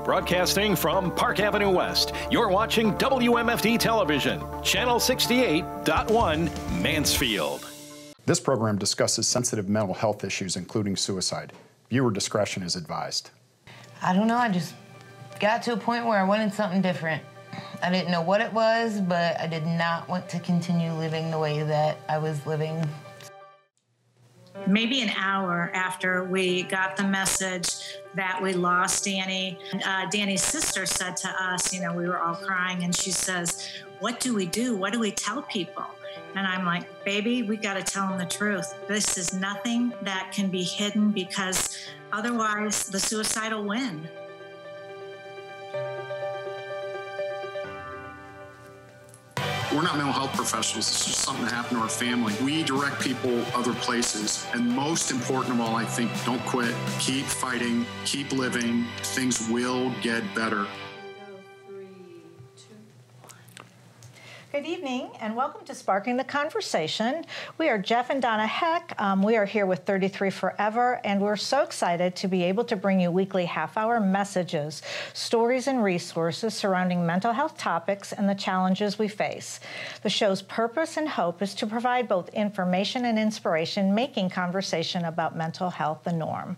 Broadcasting from Park Avenue West, you're watching WMFD Television, Channel 68.1, Mansfield. This program discusses sensitive mental health issues, including suicide. Viewer discretion is advised. I don't know, I just got to a point where I wanted something different. I didn't know what it was, but I did not want to continue living the way that I was living. Maybe an hour after we got the message that we lost Danny, Danny's sister said to us, you know, we were all crying, and she says, "What do we do? What do we tell people?" And I'm like, "Baby, we got to tell them the truth. This is nothing that can be hidden, because otherwise the suicide will win." We're not mental health professionals. It's just something that happened to our family. We direct people other places. And most important of all, I think, don't quit. Keep fighting. Keep living. Things will get better. Good evening, and welcome to Sparking the Conversation. We are Jeff and Donna Heck. We are here with 33 Forever, and we're so excited to be able to bring you weekly half-hour messages, stories, and resources surrounding mental health topics and the challenges we face. The show's purpose and hope is to provide both information and inspiration, making conversation about mental health the norm.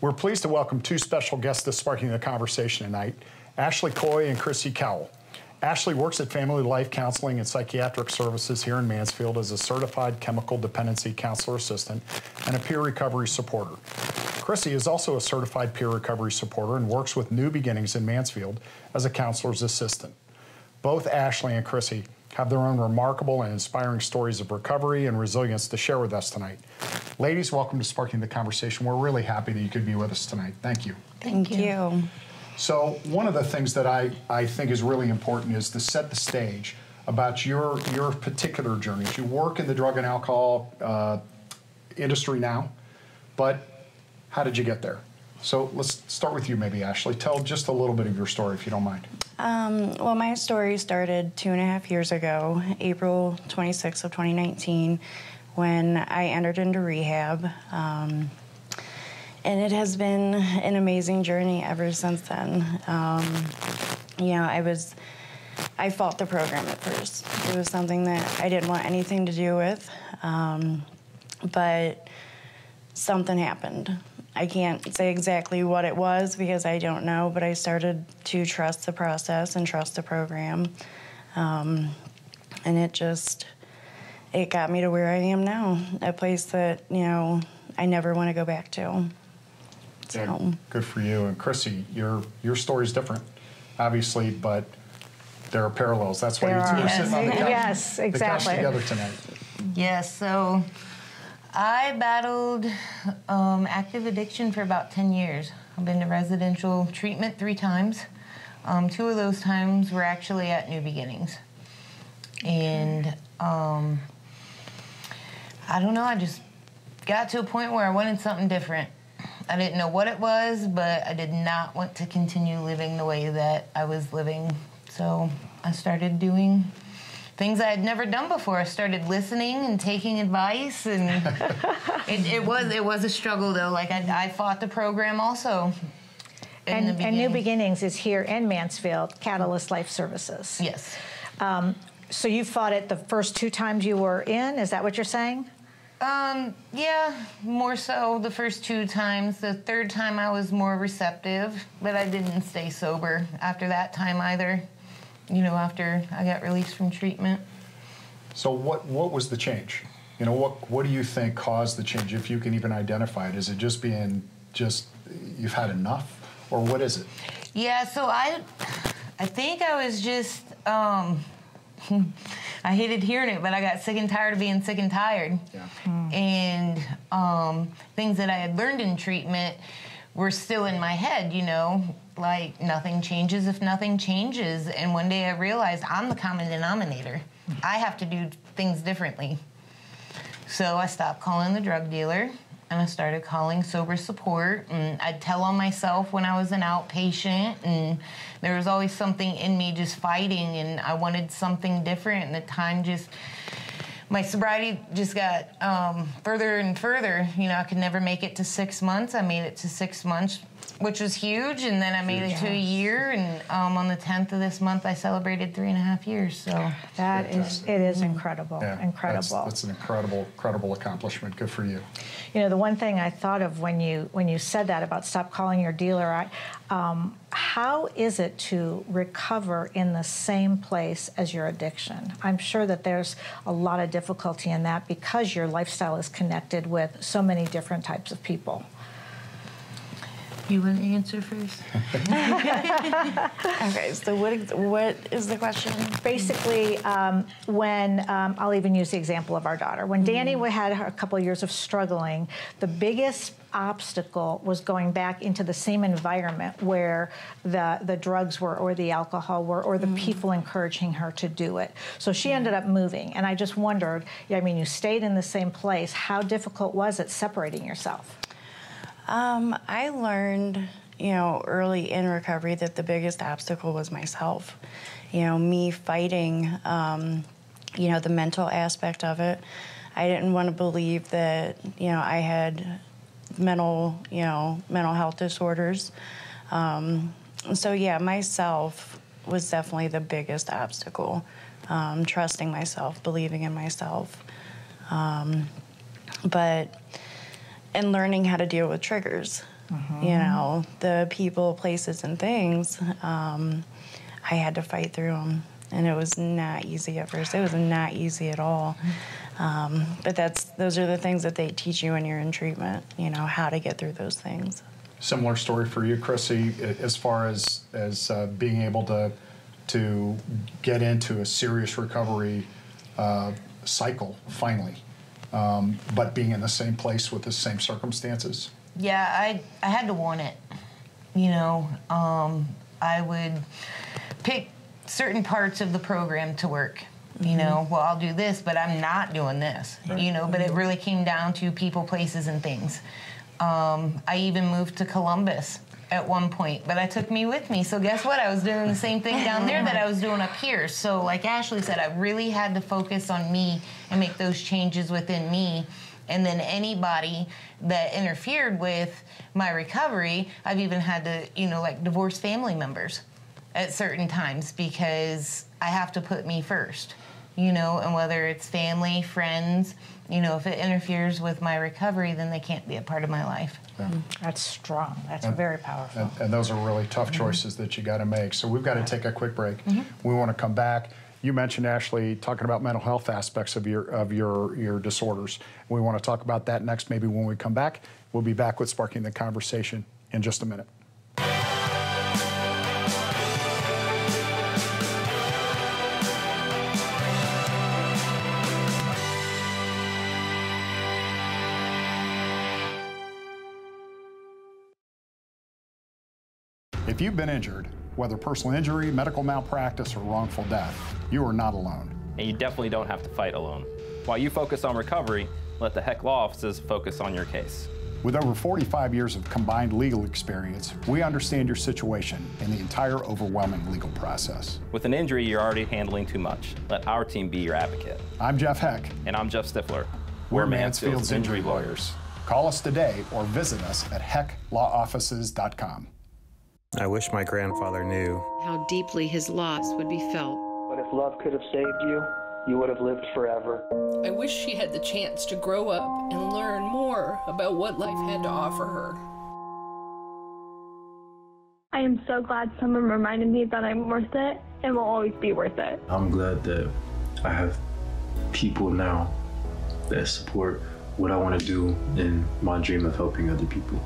We're pleased to welcome two special guests to Sparking the Conversation tonight, Ashley Coy and Chrissy Cowell. Ashley works at Family Life Counseling and Psychiatric Services here in Mansfield as a certified chemical dependency counselor assistant and a peer recovery supporter. Chrissy is also a certified peer recovery supporter and works with New Beginnings in Mansfield as a counselor's assistant. Both Ashley and Chrissy have their own remarkable and inspiring stories of recovery and resilience to share with us tonight. Ladies, welcome to Sparking the Conversation. We're really happy that you could be with us tonight. Thank you. Thank you. So one of the things that I think is really important is to set the stage about your particular journeys. You work in the drug and alcohol industry now, but how did you get there? So let's start with you maybe, Ashley. Tell just a little bit of your story, if you don't mind. Well, my story started 2.5 years ago, April 26th of 2019, when I entered into rehab. And it has been an amazing journey ever since then. You know, I fought the program at first. It was something that I didn't want anything to do with, but something happened. I can't say exactly what it was because I don't know, but I started to trust the process and trust the program. And it got me to where I am now, a place that, you know, I never want to go back to. So. Yeah, good for you. And Chrissy, your story's different, obviously, but there are parallels. That's why you're sitting on the couch, yes, exactly. the couch together tonight. Yes, so I battled active addiction for about 10 years. I've been to residential treatment 3 times. 2 of those times were actually at New Beginnings. And I don't know, I just got to a point where I wanted something different. I didn't know what it was, but I did not want to continue living the way that I was living. So I started doing things I had never done before. I started listening and taking advice, and it was a struggle though. Like I fought the program also. And New Beginnings is here in Mansfield, Catalyst Life Services. Yes. So you fought it the first 2 times you were in, is that what you're saying? Yeah, more so the first 2 times. The 3rd time I was more receptive, but I didn't stay sober after that time either, you know, after I got released from treatment. So what was the change? You know, what do you think caused the change, if you can even identify it? Is it just you've had enough, or what is it? Yeah, so I think I was just, I hated hearing it, but I got sick and tired of being sick and tired. Yeah. And things that I had learned in treatment were still in my head, you know, like nothing changes if nothing changes. And one day I realized I'm the common denominator. I have to do things differently. So I stopped calling the drug dealer, and I started calling sober support, and I'd tell on myself when I was an outpatient, and there was always something in me just fighting, and I wanted something different, and the time just, my sobriety just got further and further. You know, I could never make it to 6 months. I made it to 6 months which was huge. And then I made it to a year. And on the 10th of this month, I celebrated 3.5 years. So it is incredible. Yeah, incredible. That's an incredible accomplishment. Good for you. You know, the one thing I thought of when you said that about stop calling your dealer, how is it to recover in the same place as your addiction? I'm sure that there's a lot of difficulty in that because your lifestyle is connected with so many different types of people. You want to answer first? Okay, so what is the question? Basically, when I'll even use the example of our daughter. When Danny had a couple of years of struggling, the biggest obstacle was going back into the same environment where the drugs were or the alcohol were or the people encouraging her to do it. So she ended up moving. And I just wondered, I mean, you stayed in the same place. How difficult was it separating yourself? I learned, early in recovery that the biggest obstacle was myself. Me fighting, the mental aspect of it. I didn't want to believe that, I had mental health disorders. So yeah, myself was definitely the biggest obstacle. Trusting myself, believing in myself. And learning how to deal with triggers, the people, places, and things. I had to fight through them, and it was not easy at first. It was not easy at all. But those are the things that they teach you when you're in treatment, how to get through those things. Similar story for you, Chrissy, as far as being able to get into a serious recovery cycle, finally. But being in the same place with the same circumstances? Yeah, I had to want it. I would pick certain parts of the program to work. Well, I'll do this, but I'm not doing this. Right. But it really came down to people, places, and things. I even moved to Columbus at one point, but I took me with me. So guess what? I was doing the same thing down there that I was doing up here. So like Ashley said, I really had to focus on me and make those changes within me. And then anybody that interfered with my recovery, I've even had to, divorce family members at certain times because I have to put me first, and whether it's family, friends, if it interferes with my recovery, then they can't be a part of my life. Yeah. That's strong. That's very powerful. And those are really tough choices that you got to make. So we've got to take a quick break. We want to come back. You mentioned, Ashley, talking about mental health aspects of your disorders. We want to talk about that next, maybe when we come back. We'll be back with Sparking the Conversation in just a minute. If you've been injured, whether personal injury, medical malpractice, or wrongful death, you are not alone. And you definitely don't have to fight alone. While you focus on recovery, let the Heck Law Offices focus on your case. With over 45 years of combined legal experience, we understand your situation and the entire overwhelming legal process. With an injury you're already handling too much, let our team be your advocate. I'm Jeff Heck. And I'm Jeff Stifler. We're Mansfield's Injury Lawyers. Call us today or visit us at hecklawoffices.com. I wish my grandfather knew how deeply his loss would be felt. But if love could have saved you, you would have lived forever. I wish she had the chance to grow up and learn more about what life had to offer her. I am so glad someone reminded me that I'm worth it and will always be worth it. I'm glad that I have people now that support what I want to do in my dream of helping other people.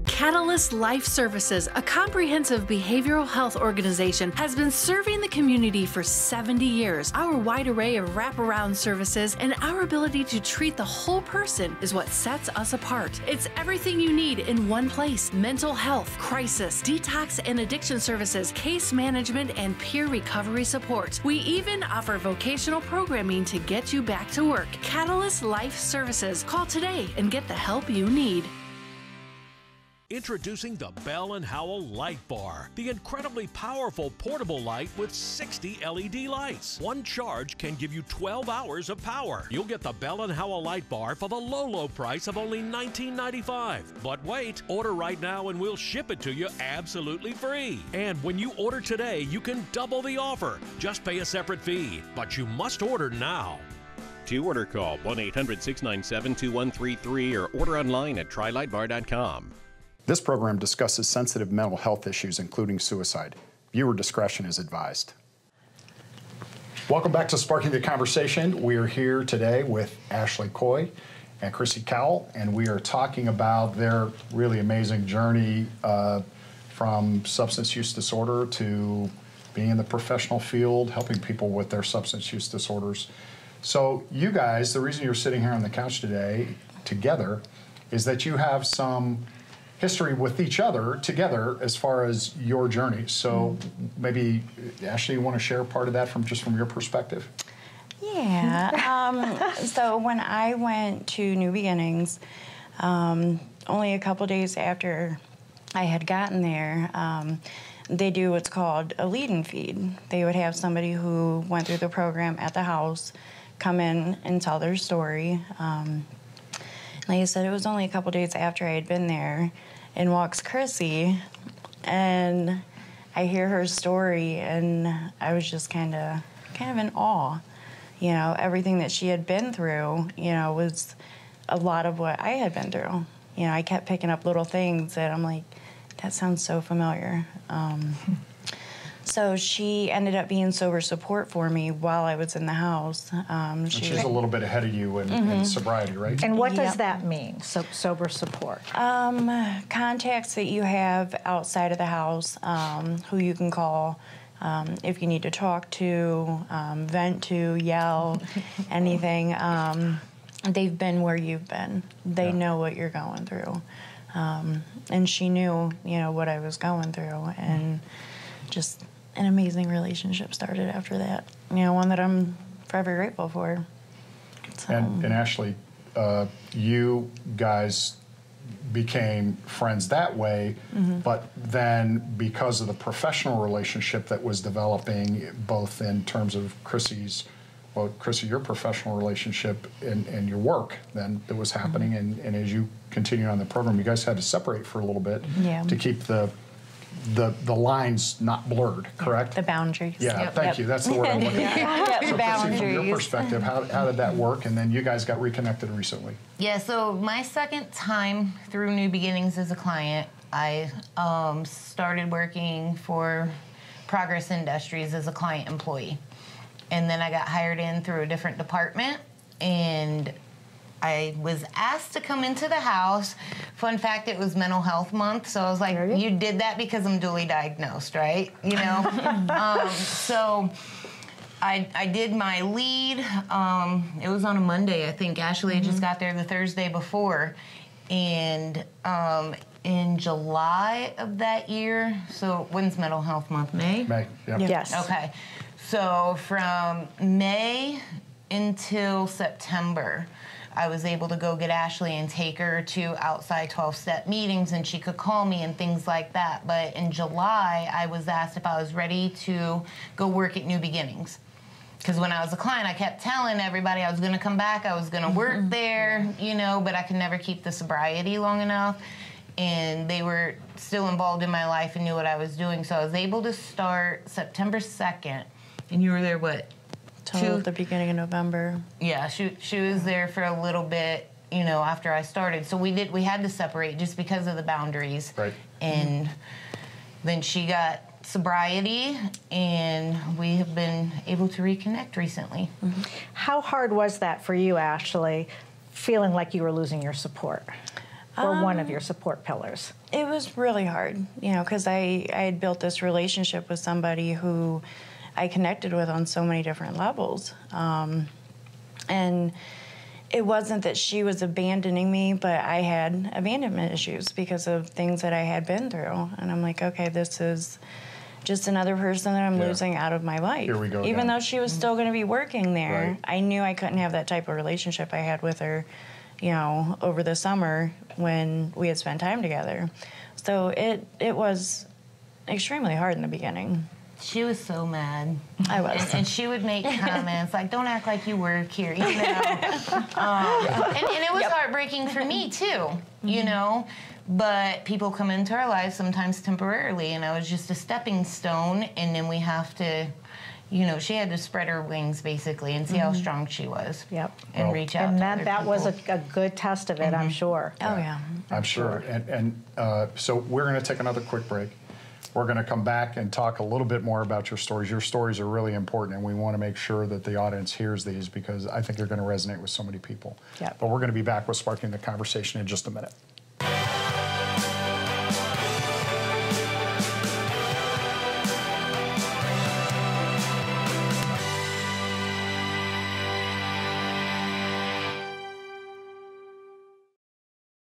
Catalyst Life Services, a comprehensive behavioral health organization, has been serving the community for 70 years. Our wide array of wraparound services and our ability to treat the whole person is what sets us apart. It's everything you need in one place: mental health, crisis, detox and addiction services, case management, and peer recovery support. We even offer vocational programming to get you back to work. Catalyst Life Services. Call today and get the help you need. Introducing the Bell & Howell Light Bar, the incredibly powerful portable light with 60 LED lights. One charge can give you 12 hours of power. You'll get the Bell & Howell Light Bar for the low price of only $19.95. But wait, order right now and we'll ship it to you absolutely free. And when you order today, you can double the offer. Just pay a separate fee, but you must order now. To order, call 1-800-697-2133 or order online at trylightbar.com. This program discusses sensitive mental health issues, including suicide. Viewer discretion is advised. Welcome back to Sparking the Conversation. We are here today with Ashley Coy and Chrissy Cowell, and we are talking about their really amazing journey from substance use disorder to being in the professional field, helping people with their substance use disorders. So you guys, the reason you're sitting here on the couch today together is that you have some history with each other together as far as your journey. So maybe, Ashley, you want to share part of that from your perspective? Yeah. So when I went to New Beginnings, only a couple days after I had gotten there, they do what's called a lead and feed. They would have somebody who went through the program at the house come in and tell their story. Like I said, it was only a couple days after I had been there, and walks Chrissy, and I hear her story, and I was just kind of in awe. You know, everything that she had been through, you know, was a lot of what I had been through. You know, I kept picking up little things that I'm like, that sounds so familiar. So she ended up being sober support for me while I was in the house. She's a little bit ahead of you in sobriety, right? And what does that mean, sober support? Contacts that you have outside of the house, who you can call if you need to talk to, vent to, yell, anything. They've been where you've been. They know what you're going through. And she knew, you know, what I was going through, and just an amazing relationship started after that. You know, one that I'm forever grateful for. So. And Ashley, you guys became friends that way, but then because of the professional relationship that was developing, both in terms of Chrissy, your professional relationship and your work then that was happening, and as you continued on the program, you guys had to separate for a little bit to keep the lines not blurred, correct? The boundaries. Yeah, thank you. That's the word I'm looking at. So boundaries. Chrissy, from your perspective, how did that work? And then you guys got reconnected recently. Yeah, so my second time through New Beginnings as a client, I started working for Progress Industries as a client employee. And then I got hired in through a different department, and I was asked to come into the house. Fun fact, it was Mental Health Month, so I was like, you did that because I'm dually diagnosed, right? You know? So I did my lead. It was on a Monday, I think. Ashley had just got there the Thursday before. And in July of that year, so when's Mental Health Month? May? May, yeah. Yes. Okay. So from May until September, I was able to go get Ashley and take her to outside 12-step meetings, and she could call me and things like that. But in July, I was asked if I was ready to go work at New Beginnings. Because when I was a client, I kept telling everybody I was going to come back, I was going to work there, you know, but I could never keep the sobriety long enough. And they were still involved in my life and knew what I was doing. So I was able to start September 2nd. And you were there, what? Till the beginning of November. Yeah, she was there for a little bit, you know, after I started. So we had to separate just because of the boundaries. Right. And then she got sobriety, and we have been able to reconnect recently. How hard was that for you, Ashley, feeling like you were losing your support? Or one of your support pillars? It was really hard, you know, because I had built this relationship with somebody who I connected with on so many different levels. And it wasn't that she was abandoning me, but I had abandonment issues because of things that I had been through. And I'm like, okay, this is just another person that I'm losing out of my life. Here we go Even though she was still going to be working there, Right. I knew I couldn't have that type of relationship I had with her you know, over the summer when we had spent time together. So it was extremely hard in the beginning. She was so mad. I was. And she would make comments like, don't act like you work here, you know. And it was heartbreaking for me, too, you know. But people come into our lives sometimes temporarily, and I was just a stepping stone, and then we have to, you know, she had to spread her wings, basically, and see how strong she was. Yep. And reach out and to that other was people. a good test of it, I'm sure. Oh, yeah. I'm sure. And so we're going to take another quick break. We're going to come back and talk a little bit more about your stories. Your stories are really important, and we want to make sure that the audience hears these because I think they're going to resonate with so many people. Yep. But we're going to be back with Sparking the Conversation in just a minute.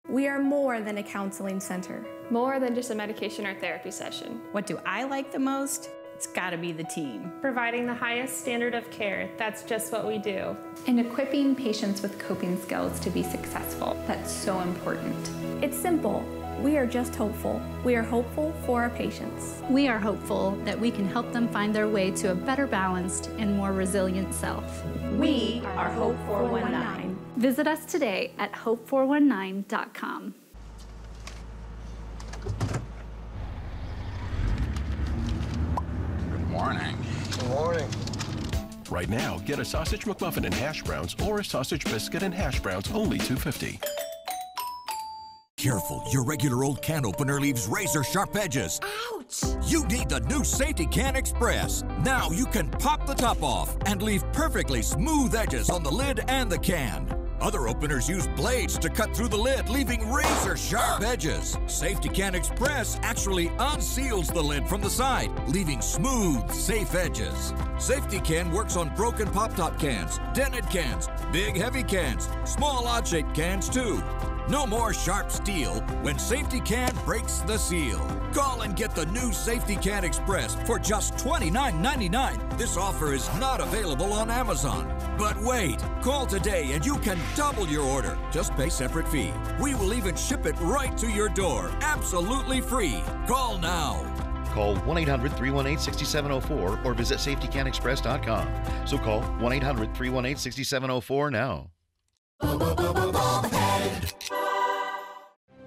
We are more than a counseling center. More than just a medication or therapy session. What do I like the most? It's gotta be the team. Providing the highest standard of care, that's just what we do. And equipping patients with coping skills to be successful. That's so important. It's simple. We are just hopeful. We are hopeful for our patients. We are hopeful that we can help them find their way to a better balanced and more resilient self. We are Hope 419. Visit us today at hope419.com. Good morning. Good morning. Right now, get a sausage McMuffin and hash browns or a sausage biscuit and hash browns, only $2.50. Careful, your regular old can opener leaves razor-sharp edges. Ouch! You need the new Safety Can Express. Now you can pop the top off and leave perfectly smooth edges on the lid and the can. Other openers use blades to cut through the lid, leaving razor-sharp edges. Safety Can Express actually unseals the lid from the side, leaving smooth, safe edges. Safety Can works on broken pop-top cans, dented cans, big heavy cans, small odd-shaped cans too. No more sharp steel when Safety Can breaks the seal. Call and get the new Safety Can Express for just $29.99. This offer is not available on Amazon. But wait, call today and you can double your order. Just pay separate fee. We will even ship it right to your door, absolutely free. Call now. Call 1-800-318-6704 or visit safetycanexpress.com. So call 1-800-318-6704 now.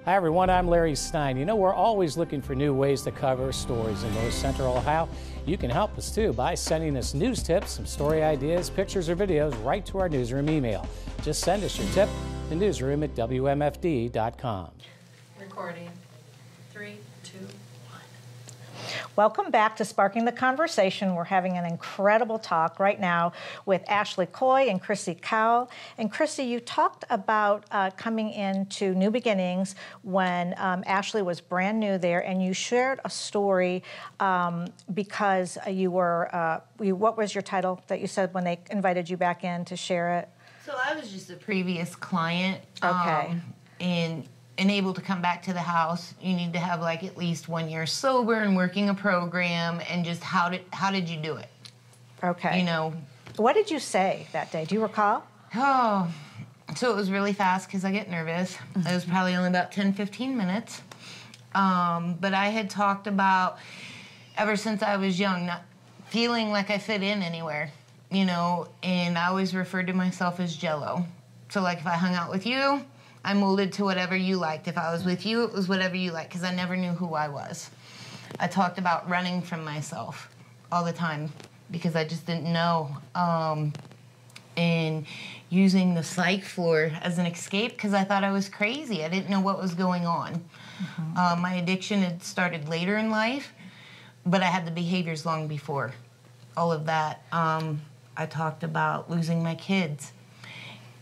Hi everyone, I'm Larry Stein. You know, we're always looking for new ways to cover stories in North Central Ohio. You can help us too by sending us news tips, some story ideas, pictures, or videos right to our newsroom email. Just send us your tip to newsroom@WMFD.com. Recording. 3, 2, 1. Welcome back to Sparking the Conversation. We're having an incredible talk right now with Ashley Coy and Chrissy Cowell. And Chrissy, you talked about coming into New Beginnings when Ashley was brand new there, and you shared a story because you were, what was your title that you said when they invited you back in to share it? So I was just a previous client. Okay. And able to come back to the house. You need to have like at least 1 year sober and working a program, and just how did you do it? Okay. You know. What did you say that day? Do you recall? Oh, so it was really fast because I get nervous. It was probably only about 10, 15 minutes. But I had talked about, ever since I was young, not feeling like I fit in anywhere, you know, and I always referred to myself as Jell-O. So like if I hung out with you, I molded to whatever you liked. If I was with you, it was whatever you liked, because I never knew who I was. I talked about running from myself all the time because I just didn't know. And using the psych floor as an escape because I thought I was crazy. I didn't know what was going on. Mm-hmm. My addiction had started later in life, but I had the behaviors long before all of that. I talked about losing my kids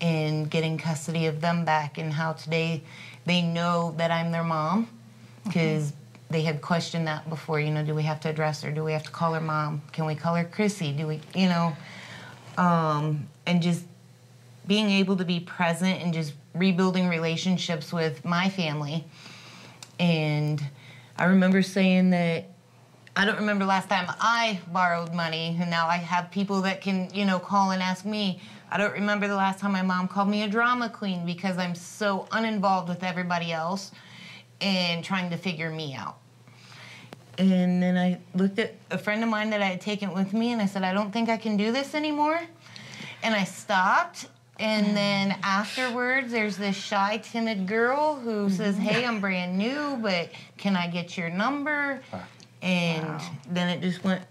and getting custody of them back, and how today they know that I'm their mom, because they had questioned that before, you know, do we have to address her? Do we have to call her mom? Can we call her Chrissy? Do we, you know, and just being able to be present and just rebuilding relationships with my family. And I remember saying that I don't remember last time I borrowed money, and now I have people that can, you know, call and ask me. I don't remember the last time my mom called me a drama queen because I'm so uninvolved with everybody else and trying to figure me out. And then I looked at a friend of mine that I had taken with me, and I said, I don't think I can do this anymore. And I stopped, and then afterwards, there's this shy, timid girl who says, hey, I'm brand new, but can I get your number? And then it just went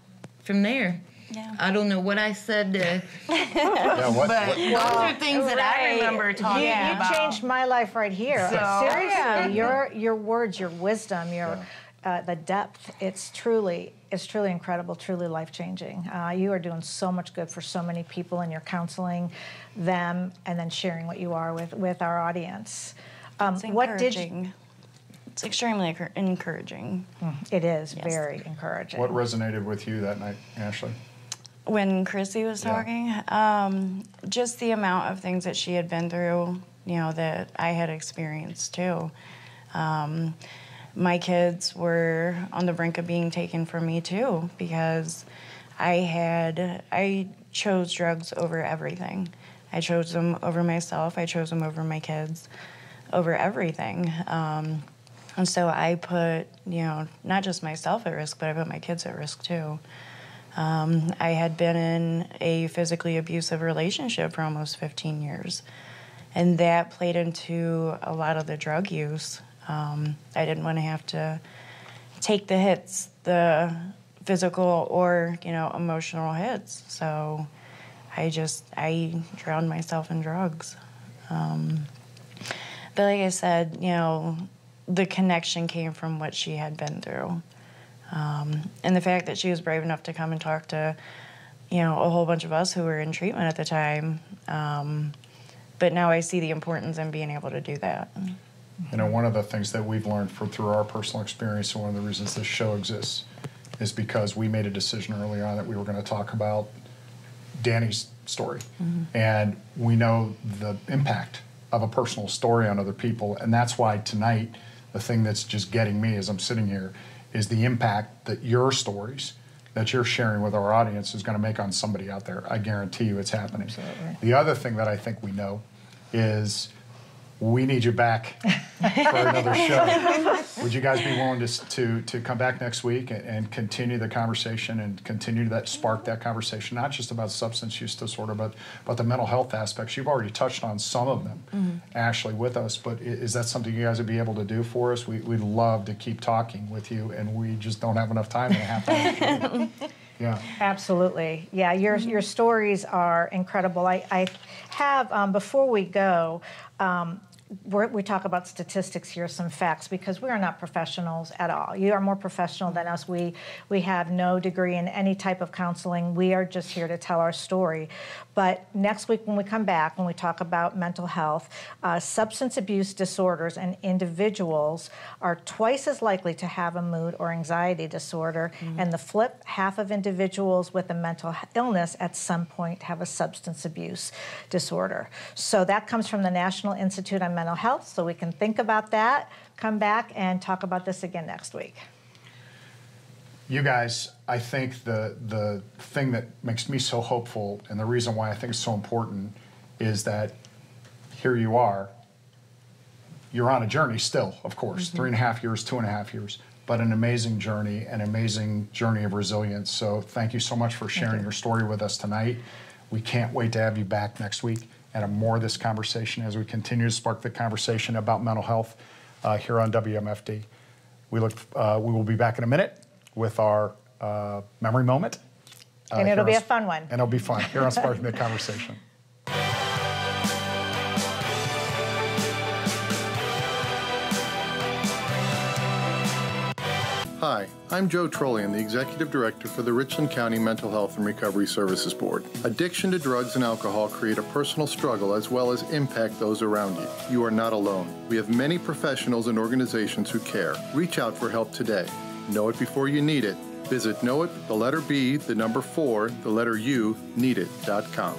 from there. Yeah. I don't know what I said to, but those are things that I remember talking about. You changed my life right here. So, seriously, your words, your wisdom, your the depth, it's truly incredible, truly life-changing. You are doing so much good for so many people, and you're counseling them and then sharing what you are with our audience. It's encouraging. It's extremely encouraging. It is very encouraging. What resonated with you that night, Ashley? When Chrissy was talking, just the amount of things that she had been through, you know, that I had experienced too. My kids were on the brink of being taken from me too, because I chose drugs over everything. I chose them over myself. I chose them over my kids, over everything. And so I put, you know, not just myself at risk, but I put my kids at risk too. I had been in a physically abusive relationship for almost 15 years, and that played into a lot of the drug use. I didn't want to have to take the hits, the physical or, you know, emotional hits. So I drowned myself in drugs. But like I said, you know, the connection came from what she had been through. And the fact that she was brave enough to come and talk to, you know, a whole bunch of us who were in treatment at the time. But now I see the importance in being able to do that. You know, one of the things that we've learned through our personal experience, and one of the reasons this show exists, is because we made a decision early on that we were going to talk about Danny's story. And we know the impact of a personal story on other people. And that's why tonight, the thing that's just getting me as I'm sitting here is the impact that your stories that you're sharing with our audience is going to make on somebody out there. I guarantee you it's happening. Absolutely. The other thing that I think we know is we need you back for another show. Would you guys be willing to come back next week and continue the conversation and continue to spark that conversation, not just about substance use disorder, but the mental health aspects? You've already touched on some of them, Ashley, with us, but is that something you guys would be able to do for us? We'd love to keep talking with you, and we just don't have enough time in a half hour. Yeah. Absolutely. Yeah, your stories are incredible. I have, before we go, we talk about statistics here, some facts, because we are not professionals at all. You are more professional than us. We have no degree in any type of counseling. We are just here to tell our story. But next week when we come back, when we talk about mental health, substance abuse disorders and individuals are twice as likely to have a mood or anxiety disorder, and the flip, half of individuals with a mental illness at some point have a substance abuse disorder. So that comes from the National Institute on Mental Health, so we can think about that, come back and talk about this again next week. You guys, I think the thing that makes me so hopeful, and the reason why I think it's so important, is that here you are. You're on a journey still, of course, 3.5 years, 2.5 years, but an amazing journey of resilience. So thank you so much for sharing your story with us tonight. We can't wait to have you back next week and more of this conversation as we continue to spark the conversation about mental health here on WMFD. We will be back in a minute with our memory moment. And it'll be a fun one. And it'll be fun here on Sparking the Conversation. Hi, I'm Joe Trollian, the Executive Director for the Richland County Mental Health and Recovery Services Board. Addiction to drugs and alcohol create a personal struggle as well as impact those around you. You are not alone. We have many professionals and organizations who care. Reach out for help today. Know it before you need it. Visit knowit, the letter B, the number 4, the letter U, needit.com.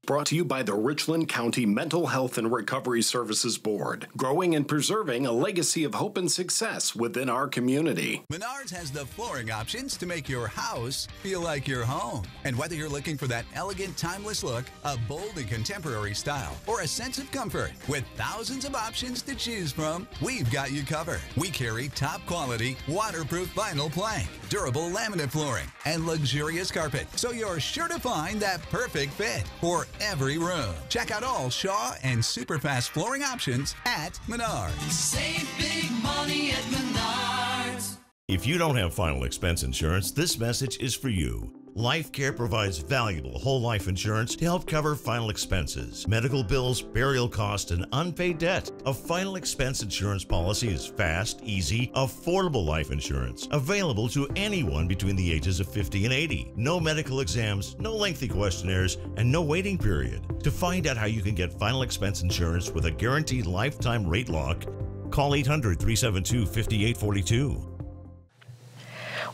Brought to you by the Richland County Mental Health and Recovery Services Board, growing and preserving a legacy of hope and success within our community. Menards has the flooring options to make your house feel like your home. And whether you're looking for that elegant, timeless look, a bold and contemporary style, or a sense of comfort, with thousands of options to choose from, we've got you covered. We carry top quality, waterproof vinyl plank, durable laminate flooring, and luxurious carpet, so you're sure to find that perfect fit for every room. Check out all Shaw and Superfast flooring options at Menards. Save big money at Menards. If you don't have final expense insurance, this message is for you. Life Care provides valuable whole life insurance to help cover final expenses, medical bills, burial costs, and unpaid debt. A final expense insurance policy is fast, easy, affordable life insurance, available to anyone between the ages of 50 and 80. No medical exams, no lengthy questionnaires, and no waiting period. To find out how you can get final expense insurance with a guaranteed lifetime rate lock, call 800-372-5842.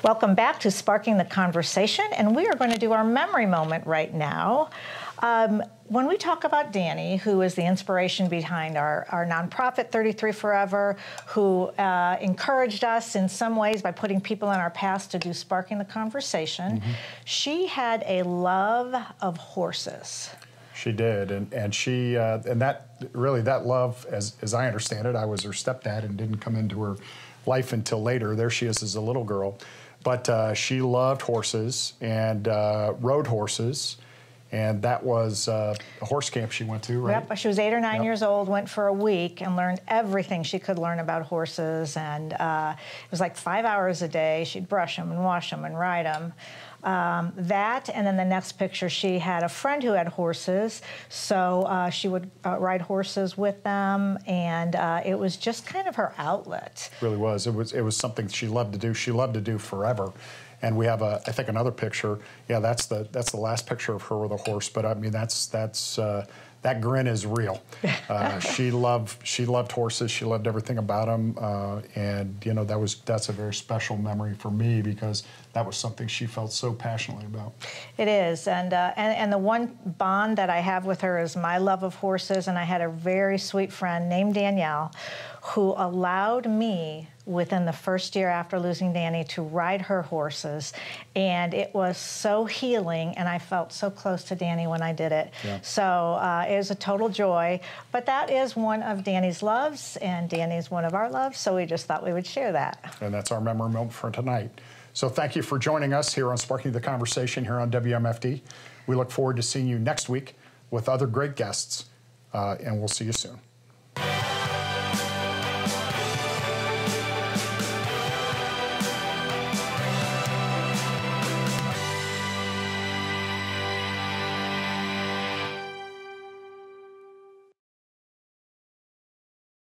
Welcome back to Sparking the Conversation, and we are going to do our memory moment right now. When we talk about Danny, who is the inspiration behind our nonprofit 33 Forever, who encouraged us in some ways by putting people in our past to do Sparking the Conversation, she had a love of horses. She did, and she and that love, as I understand it, I was her stepdad and didn't come into her life until later. There she is as a little girl. But she loved horses and rode horses, and that was a horse camp she went to, right? Yep, she was 8 or 9 years old, went for a week and learned everything she could learn about horses, and it was like 5 hours a day. She'd brush them and wash them and ride them. That, and then the next picture, she had a friend who had horses, so she would ride horses with them, and it was just kind of her outlet. It really was. It was something she loved to do. She loved to do forever. And we have, I think, another picture. Yeah, that's the last picture of her with a horse. But I mean, that grin is real. She loved horses. She loved everything about them. And you know, that's a very special memory for me because that was something she felt so passionately about. It is, and the one bond that I have with her is my love of horses. And I had a very sweet friend named Danielle, who allowed me, within the first year after losing Danny, to ride her horses. And it was so healing, and I felt so close to Danny when I did it. Yeah. So it was a total joy. But that is one of Danny's loves, and Danny's one of our loves, so we just thought we would share that. And that's our memory moment for tonight. So thank you for joining us here on Sparking the Conversation here on WMFD. We look forward to seeing you next week with other great guests, and we'll see you soon.